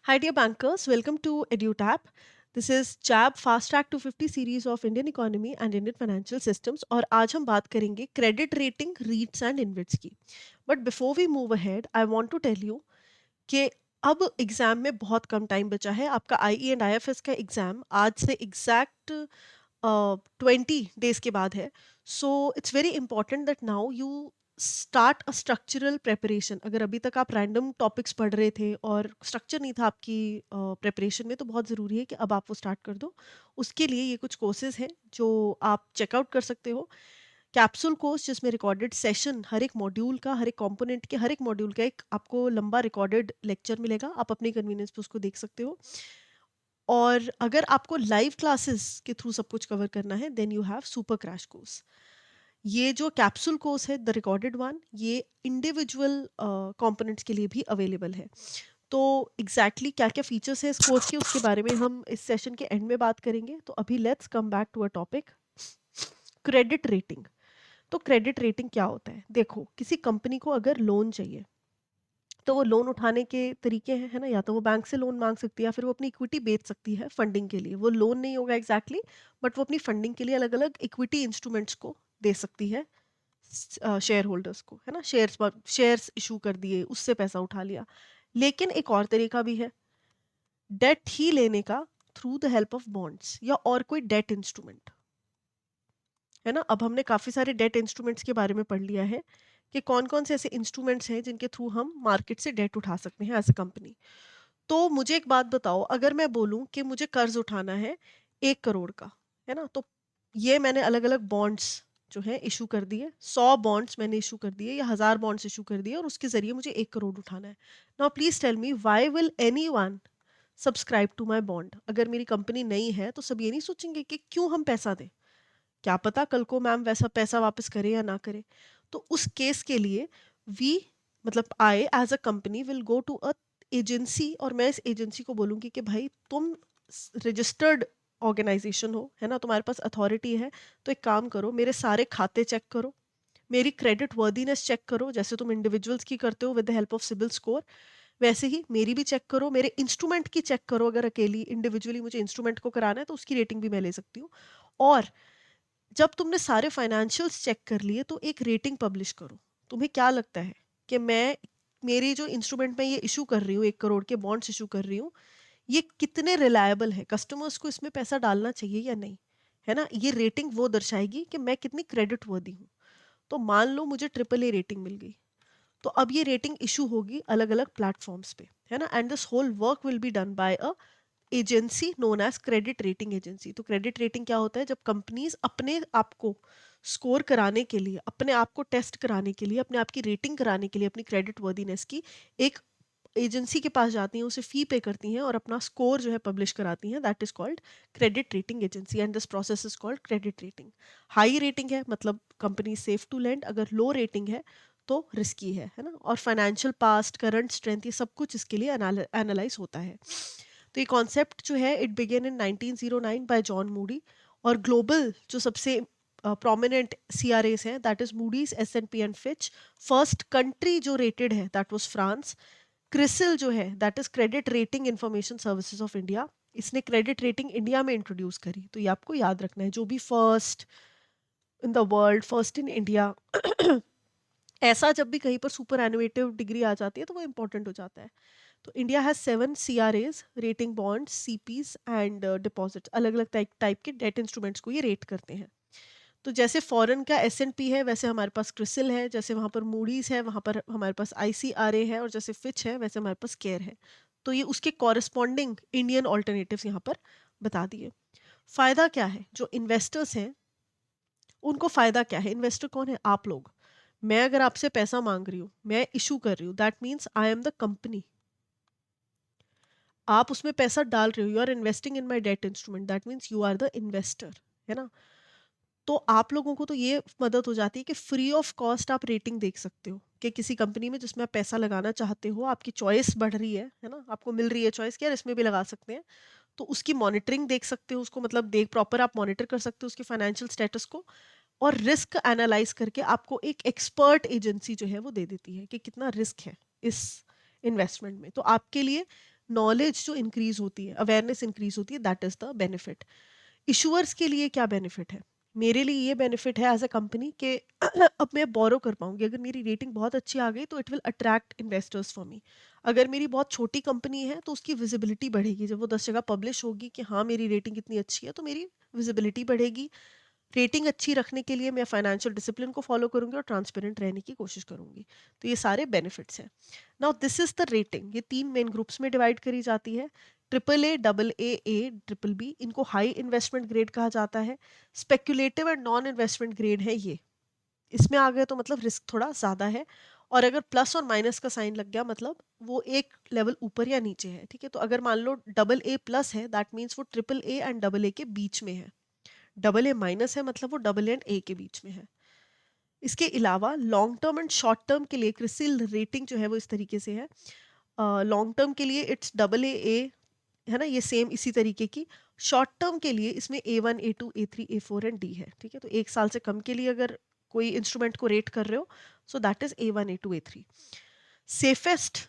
Hi, dear bankers. Welcome to EduTap. This is JAB Fast Track 250 series of Indian economy and Indian financial systems. और आज हम बात करेंगे credit rating REITs and InvITs की. But before we move ahead I want to tell you कि अब exam में बहुत कम टाइम बचा है. आपका आई एंड आईएफएस का एग्जाम आज से एग्जैक्ट 20 डेज के बाद है. So it's very important that now you start a structural preparation. अगर अभी तक आप रैंडम टॉपिक्स पढ़ रहे थे और स्ट्रक्चर नहीं था आपकी प्रेपरेशन में, तो बहुत ज़रूरी है कि अब आप वो स्टार्ट कर दो. उसके लिए ये कुछ कोर्सेज हैं जो आप चेकआउट कर सकते हो. कैप्सूल कोर्स जिसमें रिकॉर्डेड सेशन, हर एक मॉड्यूल का, हर एक कंपोनेंट के हर एक मॉड्यूल का एक आपको लंबा रिकॉर्डेड लेक्चर मिलेगा. आप अपने कन्वीनियंस पे उसको देख सकते हो. और अगर आपको लाइव क्लासेस के थ्रू सब कुछ कवर करना है, then you have super crash course. ये जो कैप्सूल कोर्स है, द रिकॉर्डेड वन, ये इंडिविजुअल कंपोनेंट्स के लिए भी अवेलेबल है. तो एग्जैक्टली क्या क्या फीचर्स है इस कोर्स के, उसके बारे में हम इस सेशन के एंड में बात करेंगे. तो अभी let's come back to a topic, credit rating. तो क्रेडिट रेटिंग क्या होता है? देखो, किसी कंपनी को अगर लोन चाहिए तो वो लोन उठाने के तरीके हैं, है ना. या तो वो बैंक से लोन मांग सकती है या फिर वो अपनी इक्विटी बेच सकती है फंडिंग के लिए. वो लोन नहीं होगा एग्जैक्टली, बट वो अपनी फंडिंग के लिए अलग अलग इक्विटी इंस्ट्रूमेंट्स को दे सकती है शेयर होल्डर्स को, है ना. शेयर्स इशू कर दिए, उससे पैसा उठा लिया. लेकिन एक और तरीका भी है डेट ही लेने का, through the help of bonds या और कोई डेट इंस्ट्रूमेंट, है ना. अब हमने काफी सारे डेट इंस्ट्रूमेंट्स के बारे में पढ़ लिया है कि कौन कौन से ऐसे इंस्ट्रूमेंट्स हैं जिनके थ्रू हम मार्केट से डेट उठा सकते हैं एज अ कंपनी. तो मुझे एक बात बताओ, अगर मैं बोलूं कि मुझे कर्ज उठाना है 1 करोड़ का, है ना, तो ये मैंने अलग अलग बॉन्ड्स जो है इशू कर दिए. 100 बॉन्ड्स मैंने इशू कर दिए या 1000 बॉन्ड्स इशू कर दिए और उसके जरिए मुझे 1 करोड़ उठाना है. Now please tell me, why will any one subscribe to my bond? अगर मेरी कंपनी नहीं है तो सब ये नहीं सोचेंगे कि क्यों हम पैसा दें, क्या पता कल को मैम वैसा पैसा वापस करे या ना करे. तो उस केस के लिए वी, मतलब I as a company will go to a agency, और मैं इस एजेंसी को बोलूंगी कि भाई तुम रजिस्टर्ड ऑर्गेनाइजेशन हो, है ना, तुम्हारे पास अथॉरिटी है. तो एक काम करो, मेरे सारे खाते चेक करो, मेरी क्रेडिट वर्दीनेस चेक करो, जैसे तुम इंडिविजुअल्स की करते हो with the help of CIBIL score, वैसे ही मेरी भी चेक करो, मेरे इंस्ट्रूमेंट की चेक करो. अगर अकेली इंडिविजुअली मुझे इंस्ट्रूमेंट को कराना है तो उसकी रेटिंग भी मैं ले सकती हूँ. और जब तुमने सारे फाइनेंशियल्स चेक कर लिए तो एक रेटिंग पब्लिश करो. तुम्हें क्या लगता है कि मैं, मेरी जो इंस्ट्रूमेंट में ये इशू कर रही हूँ, 1 करोड़ के बॉन्ड्स इशू कर रही हूँ, ये कितने रिलायबल है, कस्टमर्स को इसमें पैसा डालना चाहिए या नहीं, है ना. ये रेटिंग वो दर्शाएगी कि मैं कितनी क्रेडिट वर्दी हूँ. तो मान लो मुझे ट्रिपल ए रेटिंग मिल गई, तो अब ये रेटिंग इशू होगी अलग अलग प्लेटफॉर्म्स पे, है ना. And this whole work will be done by a agency known as credit rating agency. तो क्रेडिट रेटिंग क्या होता है? जब कंपनीज अपने आप को स्कोर कराने के लिए, अपने आप को टेस्ट कराने के लिए, अपने आप की रेटिंग कराने के लिए, अपनी क्रेडिट वर्दीनेस की, एक एजेंसी के पास जाती हैं, उसे फी पे करती हैं और अपना स्कोर जो है पब्लिश कराती हैं. That is called credit rating agency and this process is called credit rating. High rating है मतलब कंपनी सेफ टू लेंड, अगर लो रेटिंग है तो रिस्की है ना. और फाइनेंशियल पास्ट, करंट स्ट्रेंथ, ये सब कुछ इसके लिए एनालाइज होता है. तो ये कॉन्सेप्ट जो है, it began in 1909 bye John Moody. और ग्लोबल जो सबसे प्रोमिनेंट सी आर एस हैं, that is Moody's, S and P and Fitch. First country जो रेटेड है दैट वाज फ्रांस. क्रिसिल जो है, that is credit rating information services of India, इसने credit rating India में इंट्रोड्यूस करी. तो ये आपको याद रखना है, जो भी first in the world, first in India, ऐसा जब भी कहीं पर सुपर एनुएटिव डिग्री आ जाती है तो वो इंपॉर्टेंट हो जाता है. तो India has 7 CRAs, rating bonds, CPs and deposits. अलग अलग टाइप के डेट इंस्ट्रूमेंट्स को ये रेट करते हैं. तो जैसे फॉरेन का S&P है, वैसे हमारे पास क्रिसिल है. जैसे वहाँ पर मूडीज है, वहाँ पर हमारे पास ICRA है. और जैसे फिच है, वैसे हमारे पास केयर है. तो ये उसके कॉरेस्पॉन्डिंग इंडियन ऑल्टरनेटिव्स यहाँ पर बता दिए. फायदा क्या है? जो इन्वेस्टर्स हैं उनको फायदा क्या है? इन्वेस्टर कौन है? आप लोग. मैं अगर आपसे पैसा मांग रही हूँ, मैं इशू कर रही हूँ, that means I am the company. आप उसमें पैसा डाल रहे हो, you are investing in my debt instrument, that means you are the investor, है ना. तो आप लोगों को तो ये मदद हो जाती है कि फ्री ऑफ कॉस्ट आप रेटिंग देख सकते हो कि किसी कंपनी में जिसमें आप पैसा लगाना चाहते हो, आपकी चॉइस बढ़ रही है ना, आपको मिल रही है चॉइस कि यार इसमें भी लगा सकते हैं. तो उसकी मॉनिटरिंग देख सकते हो, उसको मतलब देख प्रॉपर आप मॉनिटर कर सकते हो उसके फाइनेंशियल स्टेटस को. और रिस्क एनालाइज करके आपको एक एक्सपर्ट एजेंसी जो है वो दे देती है कि कितना रिस्क है इस इन्वेस्टमेंट में. तो आपके लिए नॉलेज जो इंक्रीज होती है, अवेयरनेस इंक्रीज होती है, that is the benefit. Issuers के लिए क्या बेनिफिट है? मेरे लिए ये बेनिफिट है एज अ कंपनी कि अब मैं बोरो कर पाऊंगी। अगर मेरी रेटिंग बहुत अच्छी आ गई तो it will attract investors for me. अगर मेरी बहुत छोटी कंपनी है तो उसकी विजिबिलिटी बढ़ेगी। जब वो 10 जगह पब्लिश होगी कि हाँ मेरी रेटिंग इतनी अच्छी है, तो मेरी विजिबिलिटी बढ़ेगी। रेटिंग अच्छी रखने के लिए मैं फाइनेंशियल डिसिप्लिन को फॉलो करूंगी और ट्रांसपेरेंट रहने की कोशिश करूंगी। तो ये सारे बेनिफिट्स हैं। Now this is the rating. ये 3 मेन ग्रुप्स में डिवाइड करी जाती है। Triple A, double A, triple B, इनको हाई इन्वेस्टमेंट ग्रेड कहा जाता है। Speculative and non investment grade है ये। इसमें आ गए तो मतलब रिस्क थोड़ा ज़्यादा है, और अगर प्लस और माइनस का साइन लग गया मतलब वो एक लेवल ऊपर या नीचे है। ठीक है, तो अगर मान लो डबल ए प्लस है, दैट मीन्स वो triple A and double A के बीच में है। डबल ए माइनस है मतलब वो डबल एंड ए के बीच में है। इसके अलावा long term and short term के लिए क्रिसिल रेटिंग जो है वो इस तरीके से है। लॉन्ग टर्म के लिए इट्स डबल ए, है ना, ये सेम इसी तरीके की। शॉर्ट टर्म के लिए इसमें A1, A2, A3, A4 and D है। ठीक है, तो एक साल से कम के लिए अगर कोई इंस्ट्रूमेंट को रेट कर रहे हो, so that is A1, A2, A3। Safest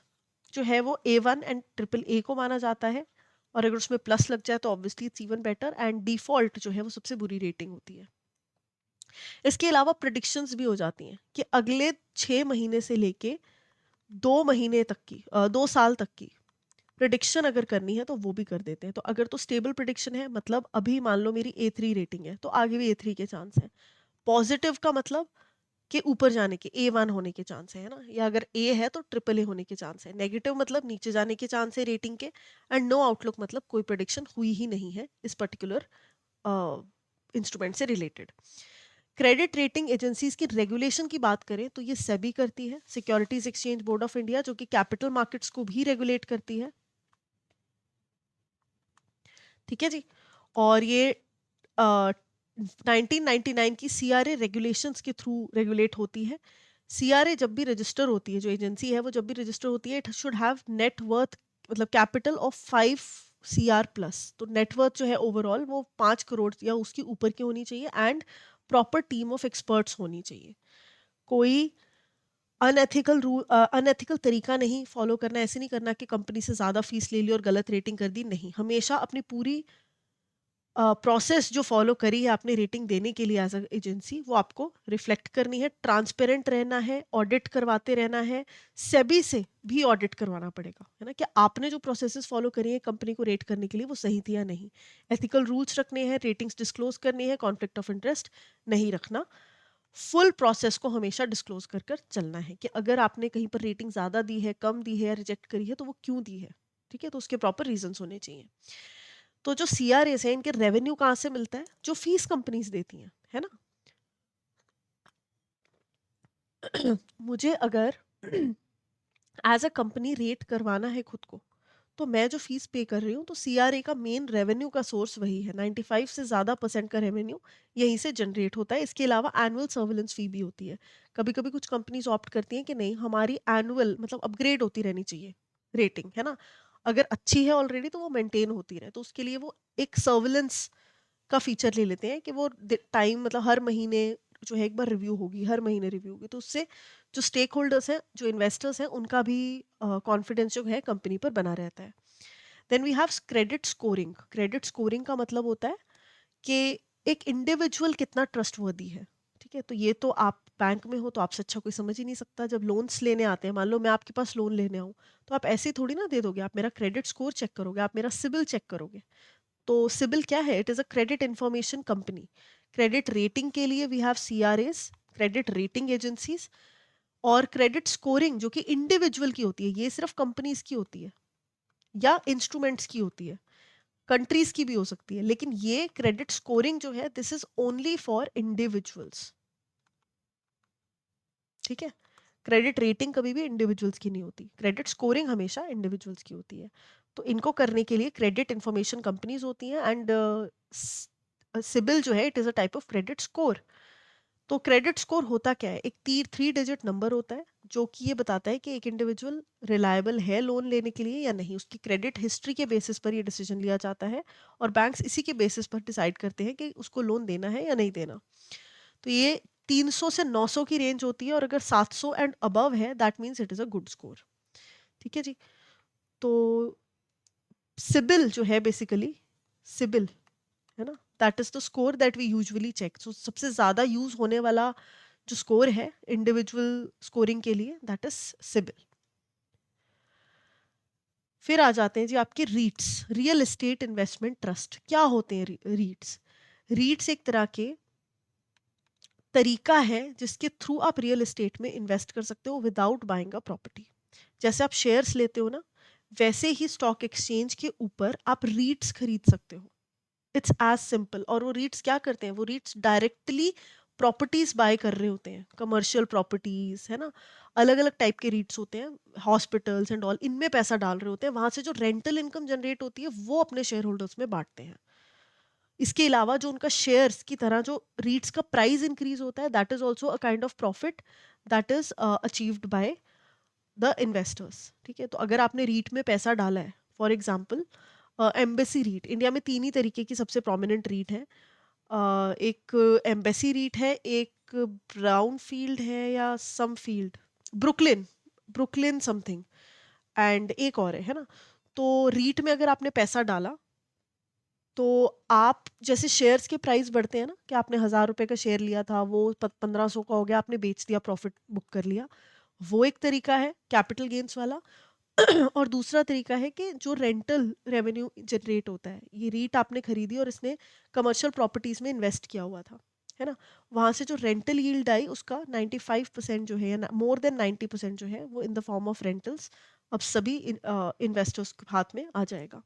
जो है वो A1 एंड ट्रिपल ए को माना जाता है, और अगर उसमें प्लस लग जाए तो obviously it's even better. And default जो है वो सबसे बुरी रेटिंग होती है। इसके अलावा प्रिडिक्शंस भी हो जाती हैं कि अगले 6 महीने से लेके 2 महीने तक की 2 साल तक की प्रिडिक्शन अगर करनी है तो वो भी कर देते हैं। तो अगर तो स्टेबल प्रिडिक्शन है, मतलब अभी मान लो मेरी A3 रेटिंग है तो आगे भी A3 के चांस है। पॉजिटिव का मतलब कि ऊपर जाने के, A1 होने के चांस है ना, या अगर A है तो ट्रिपल ए होने के चांस है। नेगेटिव मतलब नीचे जाने के चांस है रेटिंग के। एंड नो आउटलुक मतलब कोई प्रिडिक्शन हुई ही नहीं है इस पर्टिकुलर इंस्ट्रूमेंट से रिलेटेड। क्रेडिट रेटिंग एजेंसीज की रेगुलेशन की बात करें तो ये सेबी करती है, securities exchange board of India, जो कि कैपिटल मार्केट्स को भी रेगुलेट करती है। ठीक है जी। और ये 1999 की CRA रेगुलेशंस के थ्रू रेगुलेट होती है। CRA जब भी रजिस्टर होती है, जो एजेंसी है वो जब भी रजिस्टर होती है, it should have net worth, मतलब कैपिटल ऑफ 5 CR प्लस। तो नेटवर्थ जो है ओवरऑल वो 5 करोड़ या उसकी ऊपर की होनी चाहिए, and proper team of experts होनी चाहिए। कोई अनएथिकल तरीका नहीं फॉलो करना। ऐसे नहीं करना कि कंपनी से ज़्यादा फीस ले ली और गलत रेटिंग कर दी। नहीं, हमेशा अपनी पूरी प्रोसेस जो फॉलो करी है आपने रेटिंग देने के लिए एज अ एजेंसी, वो आपको रिफ्लेक्ट करनी है। ट्रांसपेरेंट रहना है, ऑडिट करवाते रहना है। सेबी से भी ऑडिट करवाना पड़ेगा, है ना, कि आपने जो प्रोसेसेस फॉलो करी है कंपनी को रेट करने के लिए वो सही थी या नहीं। एथिकल रूल्स रखने हैं, रेटिंग्स डिस्क्लोज करनी है, कॉन्फ्लिक्ट ऑफ इंटरेस्ट नहीं रखना। फुल प्रोसेस को हमेशा डिस्क्लोज कर कर चलना है कि अगर आपने कहीं पर रेटिंग ज़्यादा दी है, कम दी है या रिजेक्ट करी है तो वो क्यों दी है। ठीक है, तो उसके प्रॉपर रीजंस होने चाहिए। तो जो CRAs है, इनके रेवेन्यू कहाँ से मिलता है? जो फीस कंपनीज देती हैं, है ना। मुझे अगर एज अ कंपनी रेट करवाना है खुद को, तो मैं जो फीस पे कर रही हूँ, तो CRA का मेन रेवेन्यू का सोर्स वही है। 95 से ज़्यादा परसेंट का रेवेन्यू यहीं से जनरेट होता है। इसके अलावा एनुअल सर्विलेंस फी भी होती है। कभी कभी कुछ कंपनीज ऑप्ट करती हैं कि नहीं, हमारी एनुअल मतलब अपग्रेड होती रहनी चाहिए रेटिंग, है ना। अगर अच्छी है ऑलरेडी तो वो मेंटेन होती रहे, तो उसके लिए वो एक सर्विलेंस का फीचर ले लेते हैं कि वो टाइम, मतलब हर महीने जो है एक बार रिव्यू होगी, हर महीने रिव्यू होगी। तो उससे जो स्टेक होल्डर्स हैं, जो इन्वेस्टर्स हैं, उनका भी कॉन्फिडेंस जो है कंपनी पर बना रहता है। Then we have credit scoring. Credit scoring का मतलब होता है कि एक इंडिविजुअल कितना ट्रस्टवर्दी है। ठीक है, तो ये तो आप बैंक में हो तो आपसे अच्छा कोई समझ ही नहीं सकता। जब लोन्स लेने आते हैं, मान लो मैं आपके पास लोन लेने आऊँ, तो आप ऐसे ही थोड़ी ना दे दोगे। आप मेरा क्रेडिट स्कोर चेक करोगे, आप मेरा सिबिल चेक करोगे। तो सिबिल क्या है? It is a credit information company. Credit rating के लिए we have CRAs, credit rating agencies. और क्रेडिट स्कोरिंग जो कि इंडिविजुअल की होती है, ये सिर्फ कंपनीज की होती है या इंस्ट्रूमेंट्स की होती है। कंट्रीज की भी हो सकती है, लेकिन ये क्रेडिट स्कोरिंग जो है, this is only for individuals. ठीक है, क्रेडिट रेटिंग कभी भी इंडिविजुअल्स की नहीं होती, क्रेडिट स्कोरिंग हमेशा इंडिविजुअल्स की होती है। तो इनको करने के लिए क्रेडिट इंफॉर्मेशन कंपनीज होती हैं। एंड सिबिल जो है, it is a type of credit score. तो क्रेडिट स्कोर होता क्या है? एक 3 डिजिट नंबर होता है जो कि ये बताता है कि एक इंडिविजुअल रिलायबल है लोन लेने के लिए या नहीं। उसकी क्रेडिट हिस्ट्री के बेसिस पर ये डिसीजन लिया जाता है, और बैंक्स इसी के बेसिस पर डिसाइड करते हैं कि उसको लोन देना है या नहीं देना। तो ये 300 से 900 की रेंज होती है, और अगर 700 एंड अबव है, that means it is a good score. ठीक है जी। तो सिबिल जो है बेसिकली, सिबिल है ना, that is the score that we usually check. So सबसे ज़्यादा यूज होने वाला जो स्कोर है इंडिविजुअल स्कोरिंग के लिए, दैट इज सिबिल। फिर आ जाते हैं जी आपके रीट्स, रियल एस्टेट इन्वेस्टमेंट ट्रस्ट। क्या होते हैं रीट्स? रीट्स एक तरह के तरीका है जिसके थ्रू आप रियल एस्टेट में इन्वेस्ट कर सकते हो विदाउट बाइंग अ प्रॉपर्टी। जैसे आप शेयर्स लेते हो ना, वैसे ही स्टॉक एक्सचेंज के ऊपर आप रीट्स खरीद सकते हो। It's as simple. और वो रीट्स क्या करते हैं? वो रीट्स डायरेक्टली प्रॉपर्टीज बाय कर रहे होते हैं, कमर्शियल प्रॉपर्टीज है ना, अलग अलग टाइप के रीट्स होते हैं, हॉस्पिटल्स एंड ऑल, इनमें पैसा डाल रहे होते हैं, वहां से जो रेंटल इनकम जनरेट होती है वो अपने शेयर होल्डर्स में बांटते हैं। इसके अलावा जो उनका शेयर्स की तरह जो रीट्स का प्राइस इंक्रीज होता है, that is also a kind of profit that is achieved by the investors. ठीक है, तो अगर आपने रीट में पैसा डाला है, for example Embassy REIT, India में तीन ही तरीके की सबसे प्रोमिनेंट रीट है। एक एम्बेसी रीट है, एक ब्राउन फील्ड है या some field, Brooklyn, Brooklyn something, and एक और है ना। तो रीट में अगर आपने पैसा डाला, तो आप जैसे शेयर्स के प्राइस बढ़ते हैं ना, कि आपने 1,000 रुपए का शेयर लिया था, वो 1,500 का हो गया, आपने बेच दिया, प्रॉफिट बुक कर लिया, वो एक तरीका है कैपिटल गेन्स वाला। और दूसरा तरीका है कि जो रेंटल रेवेन्यू जनरेट होता है, ये रीट आपने खरीदी और इसने कमर्शियल प्रॉपर्टीज में इन्वेस्ट किया हुआ था, है ना, वहां से जो रेंटल यील्ड आई उसका 95% जो है, या मोर देन 90% जो है, वो in the form of rentals अब सभी इन्वेस्टर्स के हाथ में आ जाएगा।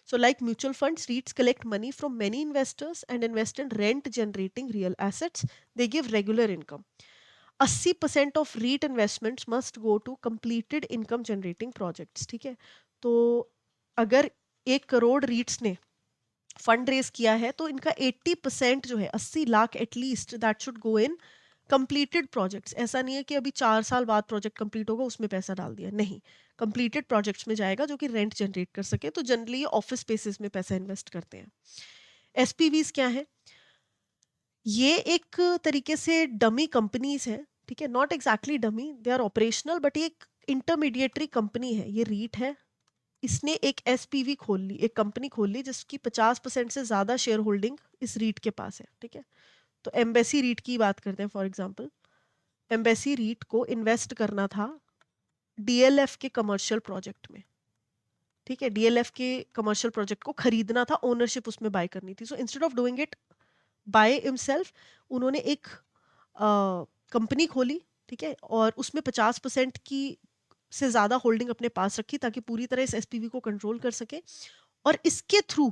So, like mutual funds, REITs collect money from many investors and invest in rent generating real assets. They give regular income. 80% of REIT investments must go to completed income generating projects. ठीक है, तो अगर 1 crore REITs ने fund raise किया है, तो इनका 80% जो है, 80 lakh at least, that should go in completed projects. ऐसा नहीं है कि अभी 4 साल बाद प्रोजेक्ट कंप्लीट होगा उसमें पैसा डाल दिया, नहीं, कंप्लीटेड प्रोजेक्ट्स में जाएगा जो कि रेंट जनरेट कर सके। तो जनरली ऑफिस स्पेसिस में पैसा इन्वेस्ट करते हैं। एसपीवीज क्या है? ये एक तरीके से डमी कंपनीज हैं, ठीक है, not exactly dummy, they are operational, but ये एक इंटरमीडिएटरी कंपनी है, ये रीट है। इसने एक एसपीवी खोल ली, एक कंपनी खोल ली जिसकी 50% से ज्यादा शेयर होल्डिंग इस रीट के पास है। ठीक है, तो एम्बेसी रीट की बात करते हैं फॉर एग्जांपल। एम्बेसी रीट को इन्वेस्ट करना था डीएलएफ के कमर्शियल प्रोजेक्ट में। ठीक है, डीएलएफ के कमर्शियल प्रोजेक्ट को खरीदना था, ओनरशिप उसमें बाय करनी थी। So instead of doing it by himself, उन्होंने एक कंपनी खोली, ठीक है, और उसमें 50% की से ज़्यादा होल्डिंग अपने पास रखी ताकि पूरी तरह इस एसपीवी को कंट्रोल कर सके। और इसके थ्रू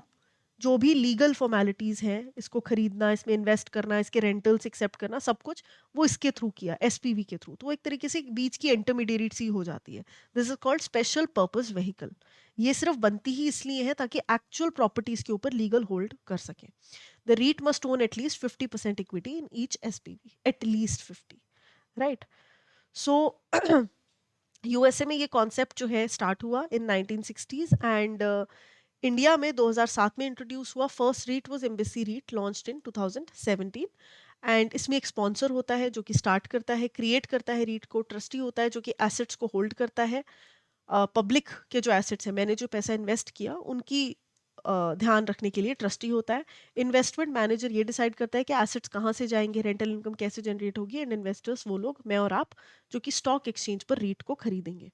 जो भी लीगल फॉर्मेलिटीज़ हैं, इसको खरीदना, इसमें इन्वेस्ट करना, इसके रेंटल्स एक्सेप्ट करना, सब कुछ वो इसके थ्रू किया, एसपीवी के थ्रू। तो वो एक तरीके से बीच की इंटरमीडिएट सी हो जाती है। This is called special purpose vehicle. ये सिर्फ बनती ही इसलिए है ताकि एक्चुअल प्रॉपर्टीज के ऊपर लीगल होल्ड कर सके। The REIT must own at least 50% equity in each SPV, at least 50, right. So USA में ये कॉन्सेप्ट जो है स्टार्ट हुआ इन 1960s, एंड इंडिया में 2007 में इंट्रोड्यूस हुआ। First REIT was Embassy REIT, launched in 2017, and इसमें एक स्पॉन्सर होता है जो कि स्टार्ट करता है, क्रिएट करता है रीट को, ट्रस्टी होता है जो कि एसेट्स को होल्ड करता है, पब्लिक के जो एसेट्स हैं, मैंने जो पैसा इन्वेस्ट किया उनकी ध्यान रखने के लिए ट्रस्टी होता है। इन्वेस्टमेंट मैनेजर ये डिसाइड करता है कि एसेट्स कहाँ से जाएंगे, रेंटल इनकम कैसे जनरेट होगी, एंड इन्वेस्टर्स वो लोग, मैं और आप, जो कि स्टॉक एक्सचेंज पर रीट को खरीदेंगे।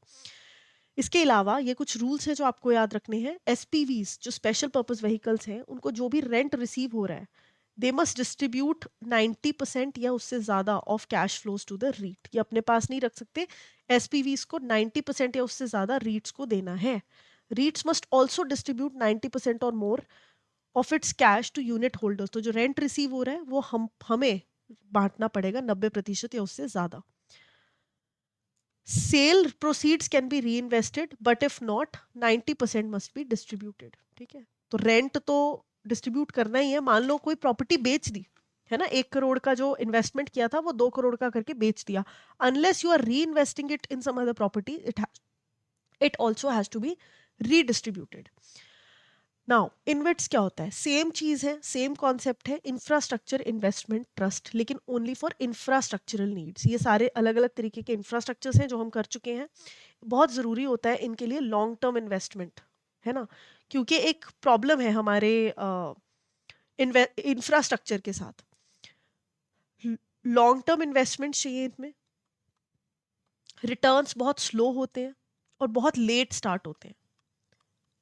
इसके अलावा ये कुछ रूल्स हैं जो आपको याद रखने हैं। एसपीवीज जो स्पेशल पर्पस व्हीकल्स हैं, उनको जो भी रेंट रिसीव हो रहा है, दे मस्ट डिस्ट्रीब्यूट 90% या उससे ज़्यादा of cash flows to the REIT. ये अपने पास नहीं रख सकते, एसपीवीज को 90% या उससे ज़्यादा रीट्स को देना है। रीट्स मस्ट ऑल्सो डिस्ट्रीब्यूट 90% और more of its cash to unit holders. तो जो रेंट रिसीव हो रहा है वो हमें बांटना पड़ेगा 90% या उससे ज़्यादा। सेल प्रोसीड्स कैन बी री invested, but if not 90% must be distributed. ठीक है, तो रेंट तो डिस्ट्रीब्यूट करना ही है। मान लो कोई प्रॉपर्टी बेच दी है ना, 1 करोड़ का जो इन्वेस्टमेंट किया था वो 2 करोड़ का करके बेच दिया, unless you are reinvesting it in some other property, it also has to be redistributed. Now InvITs क्या होता है? सेम चीज है, सेम कॉन्सेप्ट है, इंफ्रास्ट्रक्चर इन्वेस्टमेंट ट्रस्ट, लेकिन ओनली फॉर इंफ्रास्ट्रक्चरल नीड्स। ये सारे अलग अलग तरीके के इंफ्रास्ट्रक्चर्स हैं जो हम कर चुके हैं। बहुत ज़रूरी होता है इनके लिए लॉन्ग टर्म इन्वेस्टमेंट, है ना? क्योंकि एक प्रॉब्लम है हमारे इंफ्रास्ट्रक्चर के साथ। लॉन्ग टर्म इन्वेस्टमेंट चाहिए इनमें, रिटर्न्स बहुत स्लो होते हैं और बहुत लेट स्टार्ट होते हैं,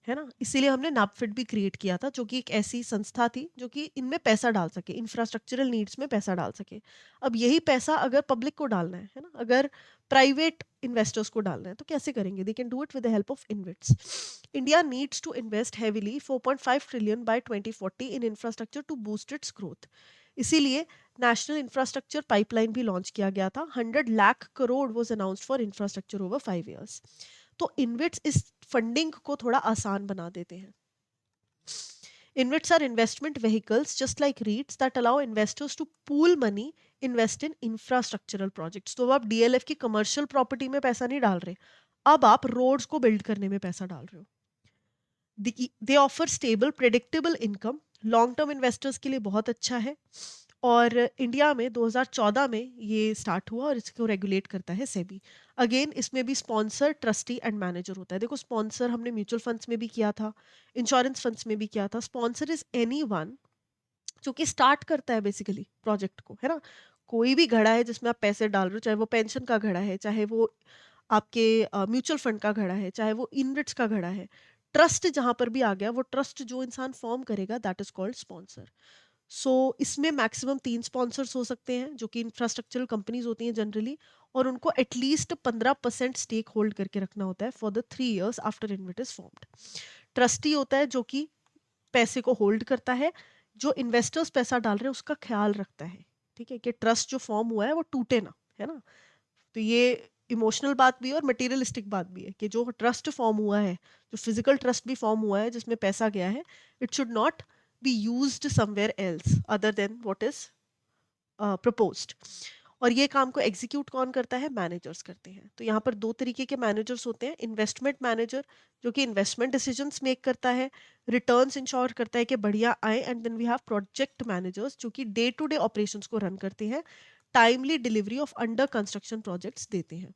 है ना? इसीलिए हमने नापफिट भी क्रिएट किया था, जो कि एक ऐसी संस्था थी जो कि इनमें पैसा डाल सके, इंफ्रास्ट्रक्चरल नीड्स में पैसा डाल सके। अब यही पैसा अगर पब्लिक को डालना है ना? अगर प्राइवेट इन्वेस्टर्स को डालना है तो कैसे करेंगे? They can do it with the help of InvITs. India needs to invest heavily 4.5 trillion by 2040 in infrastructure to boost its growth. इसीलिए नेशनल इंफ्रास्ट्रक्चर पाइपलाइन भी लॉन्च किया गया था। 100 lakh crore was announced for infrastructure over 5 years। तो इन्वेट्स इस funding को थोड़ा आसान बना देते हैं। InvITs are investment vehicles just like REITs that allow investors to pool money, invest in infrastructural projects। तो अब आप DLF की कमर्शियल प्रॉपर्टी में पैसा नहीं डाल रहे, अब आप रोड्स को बिल्ड करने में पैसा डाल रहे हो। दे offer stable predictable income, long term investors के लिए बहुत अच्छा है। और इंडिया में 2014 में ये स्टार्ट हुआ और इसको रेगुलेट करता है सेबी। अगेन इसमें भी स्पॉन्सर, ट्रस्टी एंड मैनेजर होता है। देखो, स्पॉन्सर हमने म्यूचुअल फंड्स में भी किया था, इंश्योरेंस फंड्स में भी किया था। स्पॉन्सर इज एनीवन जो कि स्टार्ट करता है बेसिकली प्रोजेक्ट को, है ना? कोई भी घड़ा है जिसमें आप पैसे डाल रहे हो, चाहे वो पेंशन का घड़ा है, चाहे वो आपके म्यूचुअल फंड का घड़ा है, चाहे वो इनविट्स का घड़ा है, ट्रस्ट जहां पर भी आ गया, वो ट्रस्ट जो इंसान फॉर्म करेगा दैट इज कॉल्ड स्पॉन्सर। सो इसमें मैक्सिमम 3 स्पॉन्सर्स हो सकते हैं जो कि इंफ्रास्ट्रक्चरल कंपनीज होती हैं जनरली, और उनको एटलीस्ट 15% स्टेक होल्ड करके रखना होता है for the 3 years after InvIT is formed. Trustee होता है जो कि पैसे को होल्ड करता है, जो इन्वेस्टर्स पैसा डाल रहे हैं उसका ख्याल रखता है, ठीक है, कि ट्रस्ट जो फॉर्म हुआ है वो टूटे ना, है ना? तो ये इमोशनल बात भी है और मटेरियलिस्टिक बात भी है कि जो ट्रस्ट फॉर्म हुआ है, जो फिजिकल ट्रस्ट भी फॉर्म हुआ है जिसमें पैसा गया है, it should not be used somewhere else other than what is proposed. और ये काम को एग्जीक्यूट कौन करता है? मैनेजर्स करते हैं। तो यहाँ पर 2 तरीके के मैनेजर्स होते हैं। इन्वेस्टमेंट मैनेजर जो कि इन्वेस्टमेंट डिसीजंस मेक करता है, रिटर्न्स इंश्योर करता है कि बढ़िया आए, and then we have project managers जो कि डे टू डे ऑपरेशंस को रन करते हैं, timely delivery of under construction projects देते हैं।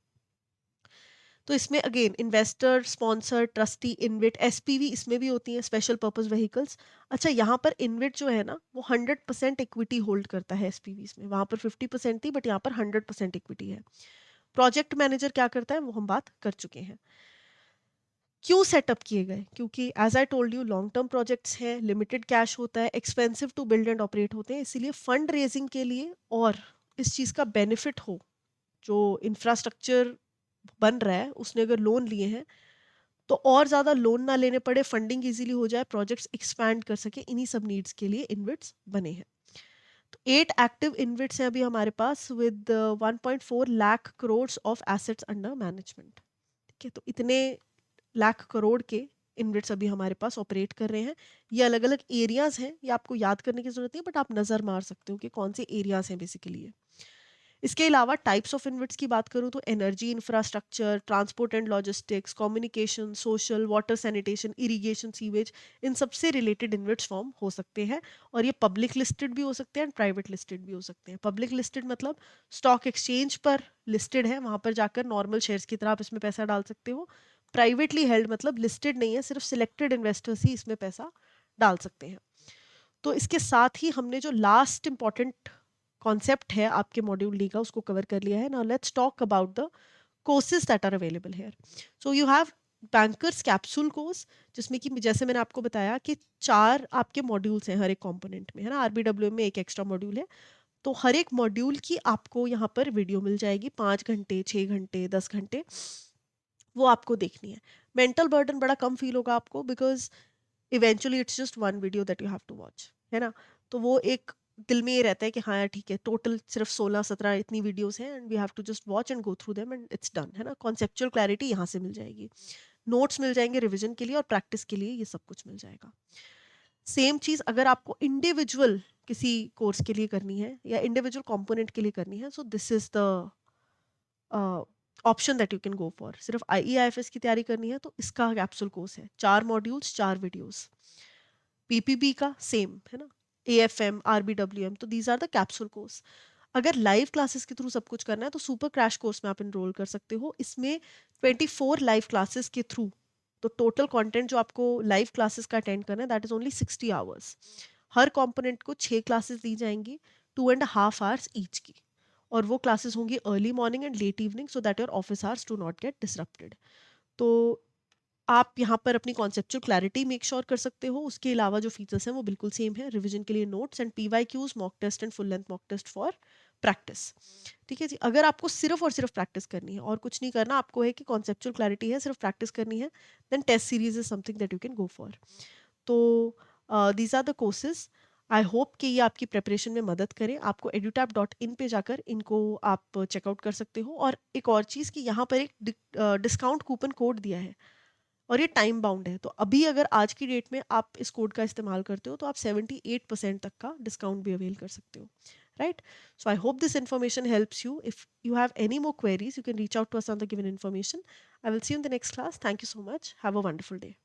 तो इसमें again investor, sponsor, trustee, InvIT, SPV इसमें भी होती हैं, स्पेशल पर्पस व्हीकल्स। अच्छा, यहाँ पर इनविट जो है ना वो 100% इक्विटी होल्ड करता है एसपीवी में। वहाँ पर 50% थी बट यहाँ पर 100% इक्विटी है। प्रोजेक्ट मैनेजर क्या करता है वो हम बात कर चुके हैं। क्यों सेटअप किए गए? क्योंकि as I told you long term projects हैं, लिमिटेड कैश होता है, expensive to build and operate होते हैं, इसीलिए फंड रेजिंग के लिए और इस चीज़ का बेनिफिट हो, जो इंफ्रास्ट्रक्चर बन रहा है उसने अगर लोन लिए हैं तो और ज़्यादा लोन ना लेने पड़े, फंडिंग इजीली हो जाए, प्रोजेक्ट्स एक्सपैंड कर सके, इन्हीं सब नीड्स के लिए इन्विट्स बने हैं। तो 8 एक्टिव इन्विट्स हैं अभी हमारे पास with 1.4 lakh crore of assets under management. ठीक है, तो इतने लाख करोड़ के इन्विट्स अभी हमारे पास ऑपरेट कर रहे हैं। ये अलग अलग एरियाज हैं, ये आपको याद करने की जरूरत नहीं है, बट आप नज़र मार सकते हो कि कौन से एरियाज हैं बेसिकली ये। इसके अलावा टाइप्स ऑफ इन्विट्स की बात करूँ तो energy infrastructure, transport and logistics, communication, social, water sanitation, irrigation, sewage, इन सबसे रिलेटेड इन्विट्स फॉर्म हो सकते हैं। और ये पब्लिक लिस्टेड भी हो सकते हैं एंड प्राइवेट लिस्टेड भी हो सकते हैं। पब्लिक लिस्टेड मतलब स्टॉक एक्सचेंज पर लिस्टेड है, वहाँ पर जाकर नॉर्मल शेयर्स की तरह आप इसमें पैसा डाल सकते हो। प्राइवेटली हेल्ड मतलब लिस्टेड नहीं है, सिर्फ सिलेक्टेड इन्वेस्टर्स ही इसमें पैसा डाल सकते हैं। तो इसके साथ ही हमने जो लास्ट इंपॉर्टेंट कॉन्सेप्ट है आपके मॉड्यूल डी का उसको कवर कर लिया है। Now let's talk about the courses that are available here. So you have bankers capsule course, जिसमें कि जैसे मैंने आपको बताया कि 4 आपके मॉड्यूल्स हैं हर एक कंपोनेंट में, है ना? आरबीडब्ल्यू में एक एक्स्ट्रा मॉड्यूल है, तो हर एक मॉड्यूल की आपको यहाँ पर वीडियो मिल जाएगी, 5 घंटे, 6 घंटे, 10 घंटे, वो आपको देखनी है। मेंटल बर्डन बड़ा कम फील होगा आपको, because eventually it's just one video that you have to watch, है ना? तो वो एक दिल में ये रहता है कि हाँ यार ठीक है, टोटल सिर्फ 16-17 इतनी वीडियोस हैं and we have to just watch and go through them and it's done, है ना? कॉन्सेप्चुअल क्लैरिटी यहाँ से मिल जाएगी, नोट्स मिल जाएंगे रिविजन के लिए और प्रैक्टिस के लिए, ये सब कुछ मिल जाएगा। सेम चीज़ अगर आपको इंडिविजुअल किसी कोर्स के लिए करनी है या इंडिविजुअल कंपोनेंट के लिए करनी है, so this is the option that you can go for. सिर्फ IEIFS की तैयारी करनी है तो इसका कैप्सूल कोर्स है, 4 मॉड्यूल्स, 4 वीडियोस। पीपीबी का सेम, है ना? AFM, RBWM, तो these are the capsule course. अगर लाइव क्लासेस के थ्रू सब कुछ करना है तो सुपर क्रैश कोर्स में आप इनरोल कर सकते हो। इसमें 24 लाइव क्लासेस के थ्रू तो टोटल कंटेंट जो आपको लाइव क्लासेस का अटेंड करना है that is only 60 hours. Her component को 6 क्लासेस दी जाएंगी, 2.5 आवर्स ईच की, और वो क्लासेस होंगी early morning and let evening so that your office hours do not gate disrupted. तो आप यहाँ पर अपनी कॉन्सेप्चुअल क्लैरिटी मेक श्योर कर सकते हो। उसके अलावा जो फीचर्स हैं वो बिल्कुल सेम है। रिवीजन के लिए notes and PYQs, mock test and full length mock test for practice. ठीक है जी, अगर आपको सिर्फ और सिर्फ प्रैक्टिस करनी है और कुछ नहीं करना, आपको है कि कॉन्सेप्चुअल क्लैरिटी है, सिर्फ प्रैक्टिस करनी है, then test series is something that you can go for. तो these are the courses. I hope कि ये आपकी प्रेपरेशन में मदद करें। आपको edutap.in पे जाकर इनको आप चेकआउट कर सकते हो। और एक और चीज़ कि यहाँ पर एक डिस्काउंट कूपन कोड दिया है और ये टाइम बाउंड है। तो अभी अगर आज की डेट में आप इस कोड का इस्तेमाल करते हो तो आप 78% तक का डिस्काउंट भी अवेल कर सकते हो, right? So I hope this information helps you. If you have any more queries you can reach out to us on the given information. I will see you in the next class. Thank you so much, have a wonderful day.